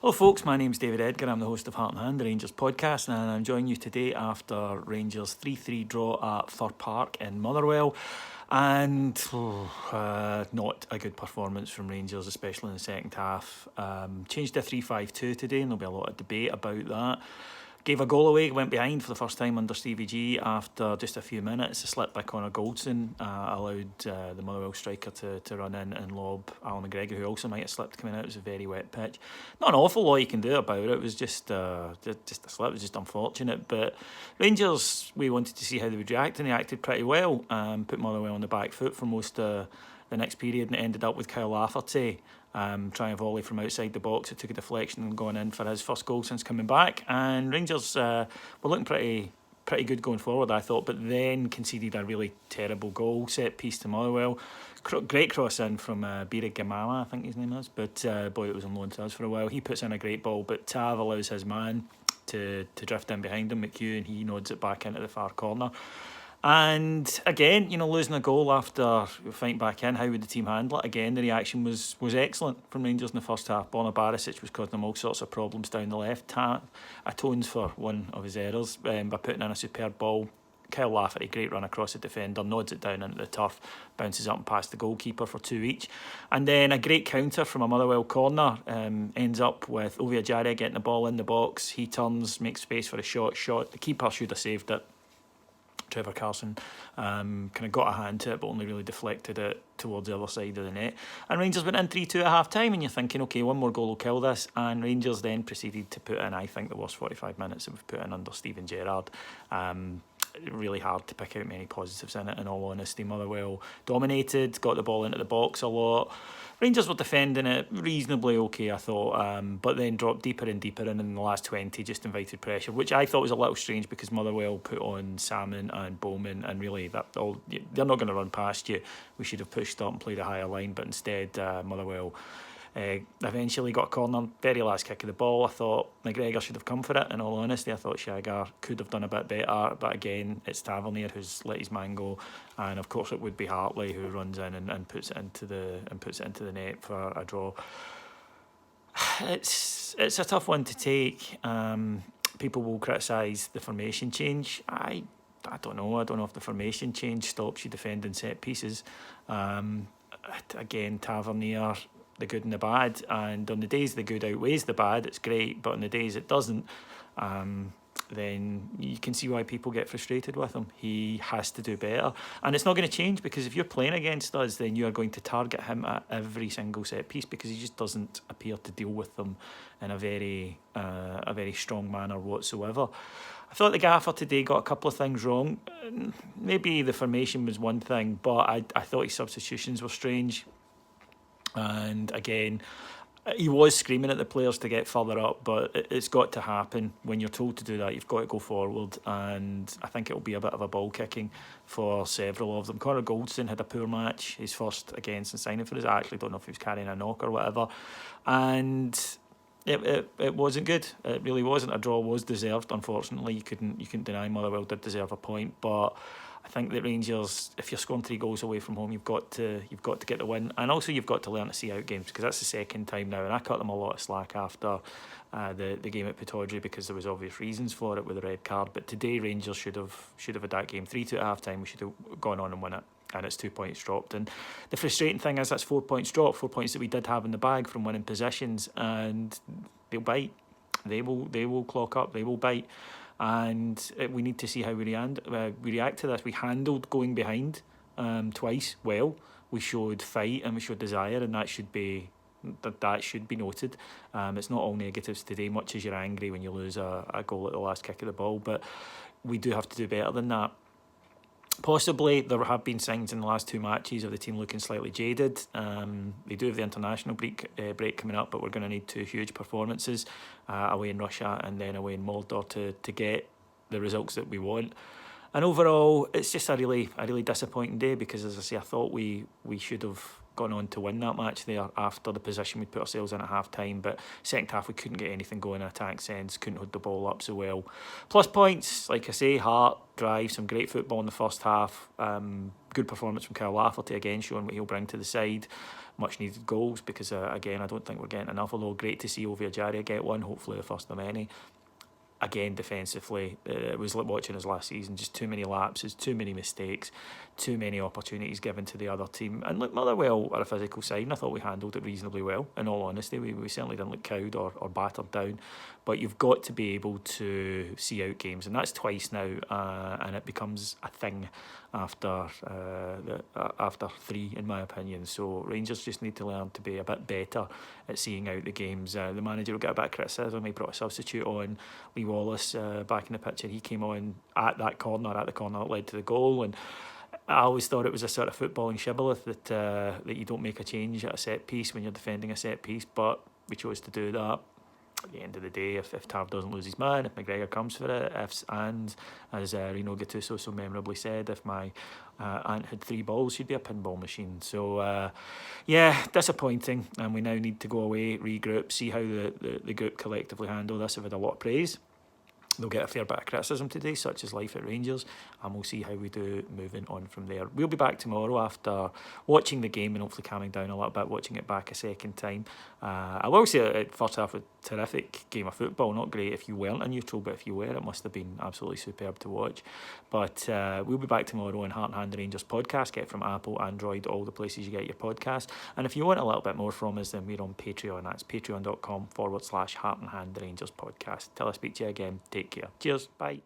Hello folks, my name's David Edgar, I'm the host of Heart and Hand, the Rangers podcast, and I'm joining you today after Rangers' 3-3 draw at Fir Park in Motherwell, and not a good performance from Rangers, especially in the second half. Changed to 3-5-2 today, and there'll be a lot of debate about that. Gave a goal away, went behind for the first time under Stevie G after just a few minutes. A slip by Connor Goldson allowed the Motherwell striker to run in and lob Alan McGregor, who also might have slipped coming out. It was a very wet pitch. Not an awful lot you can do about it. It was just a slip. It was just unfortunate. But Rangers, we wanted to see how they would react, and they acted pretty well. Put Motherwell on the back foot for most of the next period, and it ended up with Kyle Lafferty trying a volley from outside the box. It took a deflection and going in for his first goal since coming back. And Rangers were looking pretty good going forward, I thought, but then conceded a really terrible goal set piece to Motherwell. Great cross in from Bira Gamala, I think his name is, but boy, it was on loan to us for a while. He puts in a great ball, but Tav allows his man to drift in behind him, McHugh, and he nods it back into the far corner. And again, losing a goal after fighting back in, how would the team handle it? Again, the reaction was excellent from Rangers in the first half. Borna Barisic was causing them all sorts of problems down the left. Atones for one of his errors by putting in a superb ball. Kyle Lafferty, great run across the defender, nods it down into the turf, bounces up and past the goalkeeper for two each. And then a great counter from a Motherwell corner, ends up with Ovia Jare getting the ball in the box. He turns, makes space for a shot. The keeper should have saved it. Trevor Carson kind of got a hand to it, but only really deflected it towards the other side of the net. And Rangers went in 3-2 at half time, and you're thinking, okay, one more goal will kill this. And Rangers then proceeded to put in, I think, the worst 45 minutes that we've put in under Steven Gerrard. Really hard to pick out many positives in it, in all honesty. Motherwell dominated, got the ball into the box a lot. Rangers were defending it reasonably okay, I thought, but then dropped deeper and deeper in the last 20, just invited pressure, which I thought was a little strange because Motherwell put on Salmon and Bowman, and really they're not going to run past you. We should have pushed up and played a higher line, but instead Motherwell eventually got a corner, very last kick of the ball. I thought McGregor should have come for it, in all honesty. I thought Shagger could have done a bit better, but again, it's Tavernier who's let his man go, and of course it would be Hartley who runs in and puts it into the net for a draw. It's a tough one to take. People will criticise the formation change. I don't know. I don't know if the formation change stops you defending set pieces. Again, Tavernier, the good and the bad, and on the days the good outweighs the bad, it's great, but on the days it doesn't, then you can see why people get frustrated with him. He has to do better, and it's not going to change, because if you're playing against us, then you are going to target him at every single set piece, because he just doesn't appear to deal with them in a very strong manner whatsoever. I thought the gaffer today got a couple of things wrong. Maybe the formation was one thing, but I thought his substitutions were strange. And again, he was screaming at the players to get further up, but it's got to happen. When you're told to do that, you've got to go forward, and I think it'll be a bit of a ball kicking for several of them. Connor Goldson had a poor match, his first again since signing for us. I actually don't know if he was carrying a knock or whatever, and it wasn't good. It really wasn't. A draw was deserved, unfortunately. You couldn't deny Motherwell did deserve a point, but I think that Rangers, if you're scoring 3 goals away from home, you've got to get the win, and also you've got to learn to see out games, because that's the second time now, and I cut them a lot of slack after the game at Pittodrie, because there was obvious reasons for it with the red card. But today Rangers should have had that game 3-2 at half time. We should have gone on and won it, and it's 2 points dropped. And the frustrating thing is that's 4 points dropped, 4 points that we did have in the bag from winning positions, and they'll bite. They will clock up. They will bite. And we need to see how we react to this. We handled going behind twice well. We showed fight and we showed desire, and that should be noted. It's not all negatives today, much as you're angry when you lose a goal at the last kick of the ball, but we do have to do better than that. Possibly there have been signs in the last 2 matches of the team looking slightly jaded. They do have the international break coming up, but we're going to need 2 huge performances away in Russia and then away in Moldor to get the results that we want. And overall, it's just a really disappointing day, because, as I say, I thought we should have gone on to win that match there after the position we'd put ourselves in at half time. But second half, we couldn't get anything going in attack sense, couldn't hold the ball up so well. Plus points, like I say, heart, drive, some great football in the first half. Good performance from Kyle Lafferty again, showing what he'll bring to the side. Much needed goals because, again, I don't think we're getting enough, although great to see Ovia Jaria get one, hopefully the first of many. Again, defensively, it was like watching us last season, just too many lapses, too many mistakes, too many opportunities given to the other team. And look, Motherwell are a physical side, and I thought we handled it reasonably well, in all honesty. We certainly didn't look cowed or battered down. But you've got to be able to see out games, and that's twice now, and it becomes a thing after three, in my opinion. So Rangers just need to learn to be a bit better at seeing out the games. The manager will get a bit of criticism. He brought a substitute on, Lee Wallace, back in the picture. He came on at the corner that led to the goal, and I always thought it was a sort of footballing shibboleth that you don't make a change at a set piece when you're defending a set piece, but we chose to do that. At the end of the day, if Tav doesn't lose his man, if McGregor comes for it, and as Reno Gattuso so memorably said, if my aunt had 3 balls, she'd be a pinball machine. So, yeah, disappointing, and we now need to go away, regroup, see how the group collectively handle this. I've had a lot of praise. They'll get a fair bit of criticism today, such as life at Rangers, and we'll see how we do moving on from there. We'll be back tomorrow after watching the game and hopefully calming down a little bit, watching it back a second time. I will say that first half was a terrific game of football, not great if you weren't a neutral, but if you were, it must have been absolutely superb to watch. But we'll be back tomorrow on Heart and Hand Rangers podcast. Get from Apple, Android, all the places you get your podcast. And if you want a little bit more from us, then we're on Patreon. That's patreon.com/Heart and Hand Rangers podcast. Till I speak to you again, take care. Cheers. Bye.